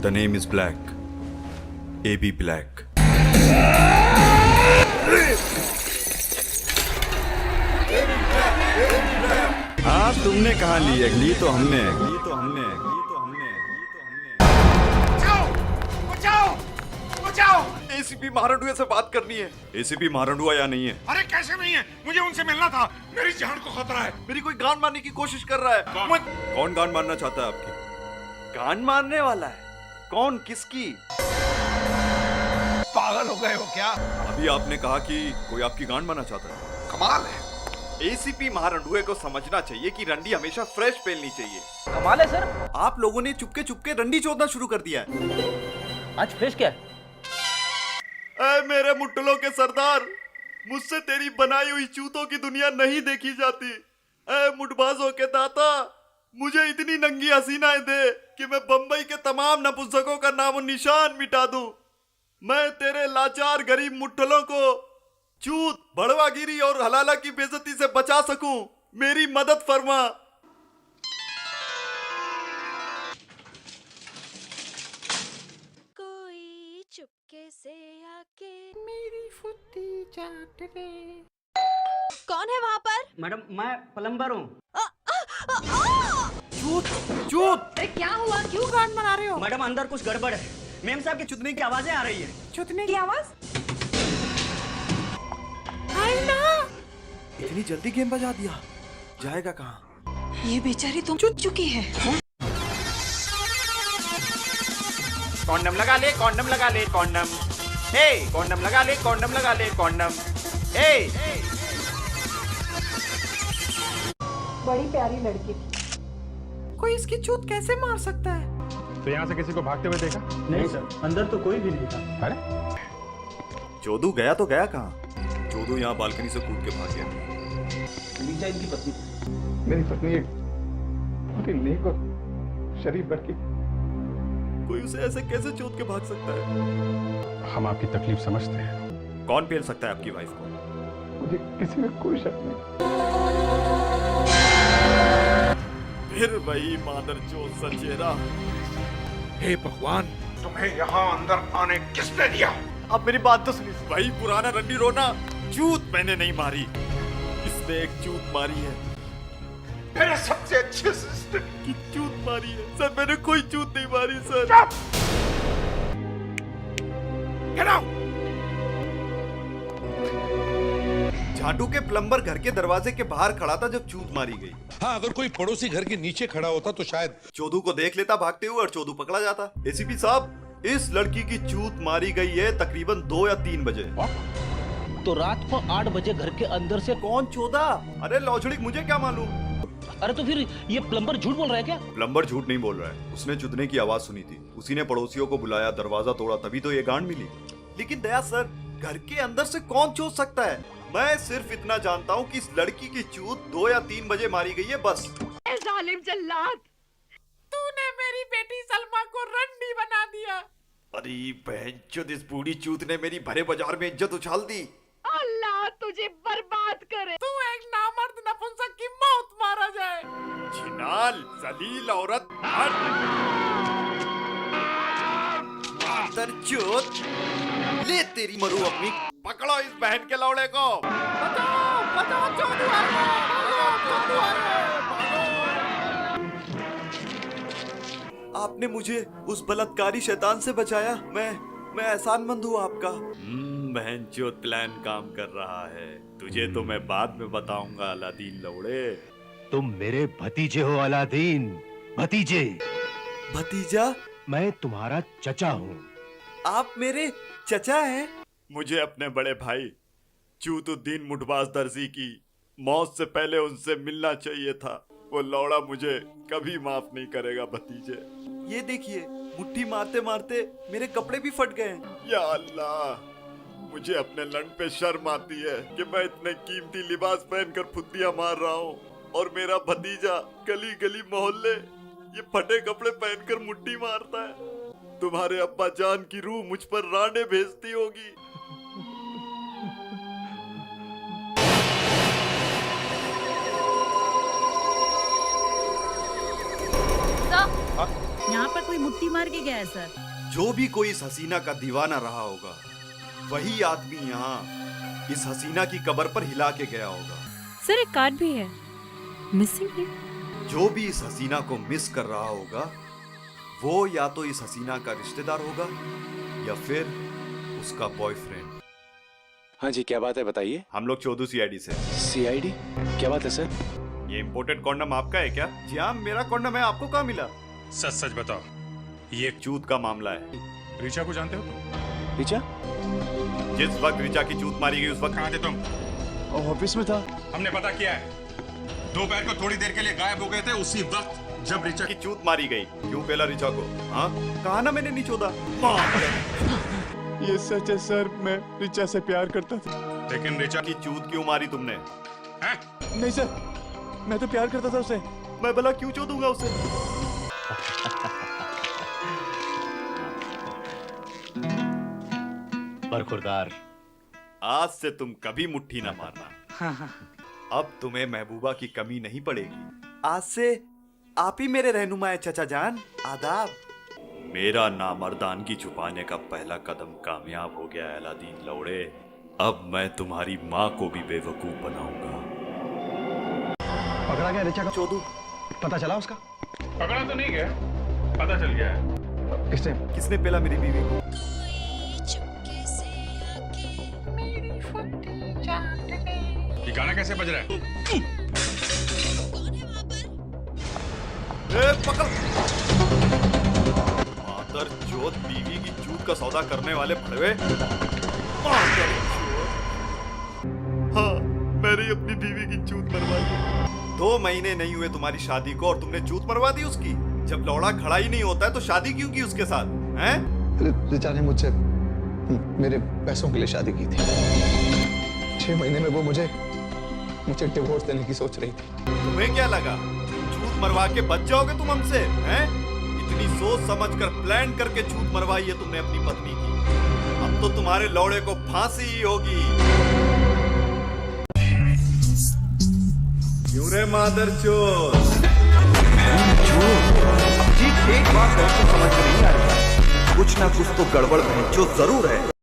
The name is Black. AB Black. हाँ तुमने कहा ली तो हमने बचाओ! बचाओ! एसीपी महारंडुआ से बात करनी है। एसीपी महारंडुआ या नहीं है? अरे कैसे नहीं है? मुझे उनसे मिलना था। मेरी जान को खतरा है। मेरी कोई गान मारने की कोशिश कर रहा है। कौन गान मारना चाहता है आपकी? गान मारने वाला है? कौन, किसकी? पागल हो गए हो क्या? अभी आपने कहा कि कोई आपकी गान मारना चाहता है। कमाल है। एसीपी महारंडुए को समझना चाहिए कि रंडी हमेशा फ्रेश पहननी चाहिए। कमाल है सर। आप लोगों ने चुपके चुपके रंडी चोदना शुरू कर दिया है। आज फ्रेश क्या है? ऐ मेरे मुट्ठलों के सरदार, मुझसे तेरी बनाई हुई चूतों की दुनिया नहीं देखी जाती। ऐ मुठबाजों के दाता, मुझे इतनी नंगी हसीनाएं दे कि मैं बंबई के तमाम नपुंसकों का नामो निशान मिटा दूं। मैं तेरे लाचार गरीब मुट्ठलों को चूत, बड़वागिरी और हलाला की बेइज्जती से बचा सकूं। मेरी मदद फरमा। कोई चुपके से आके मेरी फुट्टी चाट रे। कौन है वहाँ पर? मैडम मैं प्लम्बर हूँ। चूत चूत। अरे क्या हुआ, क्यों गान बना रहे हो? मैडम अंदर कुछ गड़बड़ है। मेम साहब की चुदने की आवाजें आ रही है। चुतने की आवाज? आई ना। इतनी जल्दी गेम बजा दिया, जाएगा कहाँ? ये बेचारी तो चुत चुकी है। कॉन्डम लगा ले, कॉन्डम लगा ले, कॉन्डम। हे, कॉन्डम लगा ले, कॉन्डम लगा ले, कॉन्डम। हे। बड़ी प्यारी लड़की थी। कोई इसकी चूत कैसे मार सकता है? तो यहाँ से किसी को भागते हुए देखा? नहीं सर, अंदर तो कोई भी नहीं था। अरे चोदू गया तो गया कहाँ? चोदू यहाँ बालकनी से कूद के भाग गया। लीजा इनकी पत्नी। मेरी पत्नी एक बहुत ही नेक और शरीफ लड़की। कोई उसे ऐसे कैसे चोद के भाग सकता है? हम आपकी तकलीफ समझते हैं। कौन पेल सकता है आपकी वाइफ को? मुझे किसी में कोई शक नहीं। फिर वही मादर चोद सा चेहरा। हे भगवान, तुम्हें यहाँ अंदर आने किसने दिया? अब मेरी बात तो सुनिए। वही पुराना रंडी रोना, चूत मैंने नहीं मारी, इसने एक चूत मारी है। मेरे सबसे अच्छे असिस्टेंट कि चूत मारी है सर, मैंने कोई चूत नहीं मारी सर। Get out! झाटू के प्लम्बर घर के दरवाजे के बाहर खड़ा था जब चूत मारी गई। हाँ, अगर कोई पड़ोसी घर के नीचे खड़ा होता तो शायद चोदू को देख लेता भागते हुए और चोदू पकड़ा जाता। एसीपी साहब, इस लड़की की चूत मारी गई है तकरीबन 2 या 3 बजे। तो रात को 8 बजे घर के अंदर से कौन चोदा? अरे लौचड़िक, मुझे क्या मालूम। अरे तो फिर ये प्लम्बर झूठ बोल रहा है क्या? प्लम्बर झूठ नहीं बोल रहा है। उसने चुदने की आवाज सुनी थी, उसी ने पड़ोसियों को बुलाया, दरवाजा तोड़ा, तभी तो ये गांड मिली। लेकिन दया सर, घर के अंदर से कौन चोद सकता है? मैं सिर्फ इतना जानता हूँ कि इस लड़की की चूत 2 या 3 बजे मारी गई है, बस। जालिम जल्लाद, तूने मेरी बेटी सलमा को रंडी बना दिया। अरे बहनचोद, इस बूढ़ी चूत ने मेरी भरे बाजार में इज्जत उछाल दी। अल्लाह तुझे बर्बाद करे। तू एक नामर्द नपुंसक की मौत मारा जाए। छिनाल, जलील औरत, चूत। ले तेरी मरू अपनी, पकड़ो इस बहन के लौड़े को। बचाओ, बचाओ, चोदू आ गया, भागो, चोदू आ गया, भागो। आपने मुझे उस बलात्कारी शैतान से बचाया। मैं एहसानमंद हूँ आपका। बहनचोद प्लान काम कर रहा है। तुझे तो मैं बाद में बताऊंगा अलादीन लौड़े। तुम मेरे भतीजे हो अलादीन, भतीजे। भतीजा? मैं तुम्हारा चचा हूँ। आप मेरे चचा हैं? मुझे अपने बड़े भाई चूतुद्दीन मुठबाज दर्जी की मौत से पहले उनसे मिलना चाहिए था। वो लौड़ा मुझे कभी माफ नहीं करेगा भतीजे। ये देखिए, मुट्ठी मारते मारते मेरे कपड़े भी फट गए। या अल्लाह, मुझे अपने लंड पे शर्म आती है कि मैं इतने कीमती लिबास पहनकर फुद्दियां मार रहा हूँ और मेरा भतीजा गली गली मोहल्ले ये फटे कपड़े पहनकर मुट्ठी मारता है। तुम्हारे अब्बा जान की रूह मुझ पर रांडे भेजती होगी। यहाँ पर कोई मुट्ठी मार के गया है सर। जो भी कोई इस हसीना का दीवाना रहा होगा, वही आदमी यहाँ इस हसीना की कब्र पर हिला के गया होगा। सर एक कार्ड भी है, मिसिंग है। जो भी इस हसीना को मिस कर रहा होगा, वो या तो इस हसीना का रिश्तेदार होगा या फिर उसका बॉयफ्रेंड। हाँ जी, क्या बात है बताइए। हम लोग चौधरी सीआईडी से। सीआईडी? क्या बात है सर? ये इम्पोर्टेड कॉन्डम आपका है क्या? जी हाँ, मेरा कॉन्डम है। आपको कहाँ मिला? सच सच बताओ, ये एक चूत का मामला है। ऋचा को जानते हो तुम? ऋचा? जिस वक्त ऋचा की चूत मारी गई उस वक्त कहाँ थे तुम? ऑफिस में था। हमने पता किया है, दोपहर को थोड़ी देर के लिए गायब हो गए थे उसी वक्त जब ऋचा की चूत मारी गई। क्यों पेला ऋचा को? हाँ, कहा ना मैंने नहीं चोदा। ये सच है सर, मैं ऋचा से प्यार करता था। लेकिन ऋचा की चूत क्यों मारी तुमने? हैं? नहीं सर, मैं तो प्यार करता था उसे। मैं भला क्यों चोदूंगा उसे? बरखुरदार, आज से तुम कभी मुट्ठी ना मारना। अब तुम्हें महबूबा की कमी नहीं पड़ेगी। आज से आप ही मेरे रहनुमा है चचा जान। आदाब। मेरा नामर्दानगी छुपाने का पहला कदम कामयाब हो गया अलादीन लौड़े। अब मैं तुम्हारी माँ को भी बेवकूफ बनाऊंगा। पकड़ा गया ऋचा का चोदू। पता चला उसका? पकड़ा तो नहीं गया, पता चल गया है। किसने पेला मेरी बीवी को? ये गाना कैसे बज रहा है? पकड़! मादर चोद, बीवी की चूत का सौदा करने वाले भड़वे। मादर चोद। हाँ, मैंने अपनी बीवी की चूत मरवाई। 2 महीने नहीं हुए तुम्हारी शादी को और तुमने चूत मरवा दी उसकी। जब लौड़ा खड़ा ही नहीं होता है तो शादी क्यों की उसके साथ? हैं? ऋचा ने मुझसे मेरे पैसों के लिए शादी की थी। 6 महीने में वो मुझे डिवोर्स देने की सोच रही थी। तुम्हें क्या लगा झूठ मरवा के बच जाओगे तुम हमसे? हैं? इतनी सोच समझकर प्लान करके झूठ मरवाई है तुमने अपनी पत्नी की। अब तो तुम्हारे लौड़े को फांसी ही होगी। क्यों रे मादर चोद? ठीक एक बात समझ में नहीं आ रही, कुछ ना कुछ तो गड़बड़ है जो जरूर है।